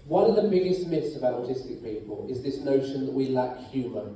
One of the biggest myths about autistic people is this notion that we lack humour.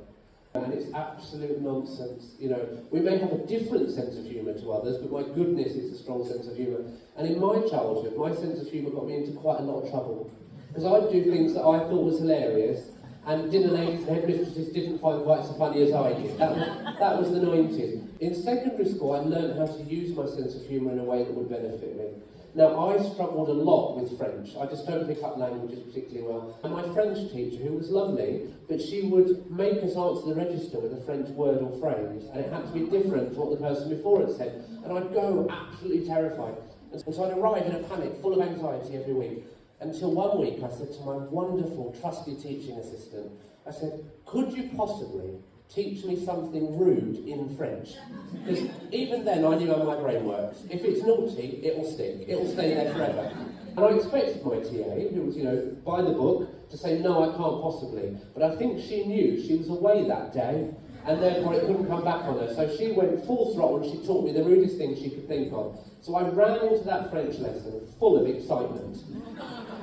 And it's absolute nonsense. You know, we may have a different sense of humour to others, but my goodness, it's a strong sense of humour. And in my childhood, my sense of humour got me into quite a lot of trouble. Because I'd do things that I thought was hilarious, and dinner ladies and headmistresses didn't find quite so funny as I did. That was the 90s. In secondary school, I learned how to use my sense of humour in a way that would benefit me. Now, I struggled a lot with French. I just don't pick up languages particularly well. And my French teacher, who was lovely, but she would make us answer the register with a French word or phrase, and it had to be different to what the person before had said. And I'd go absolutely terrified. And so I'd arrive in a panic, full of anxiety every week. Until one week I said to my wonderful, trusty teaching assistant, I said, could you possibly teach me something rude in French? Because even then I knew how my brain works. If it's naughty, it will stick. It will stay there forever. And I expected my TA, who was, you know, by the book, to say, no, I can't possibly. But I think she knew she was away that day, and therefore it couldn't come back on her. So she went full throttle and she taught me the rudest thing she could think of. So I ran into that French lesson full of excitement.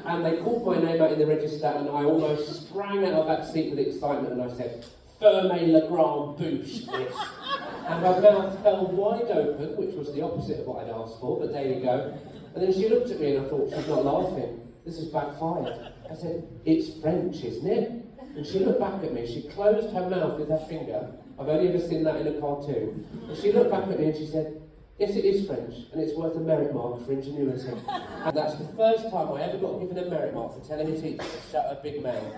And they called my name out in the register, and I almost sprang out of that seat with excitement, and I said, Ferme le grand bouche, miss. And my mouth fell wide open, which was the opposite of what I'd asked for, but there you go. And then she looked at me and I thought, she's not laughing. This has backfired. I said, it's French, isn't it? And she looked back at me, she closed her mouth with her finger. I've only ever seen that in a cartoon. And she looked back at me and she said, yes, it is French, and it's worth a merit mark for ingenuity. And that's the first time I ever got given a merit mark for telling a teacher to shut her big mouth.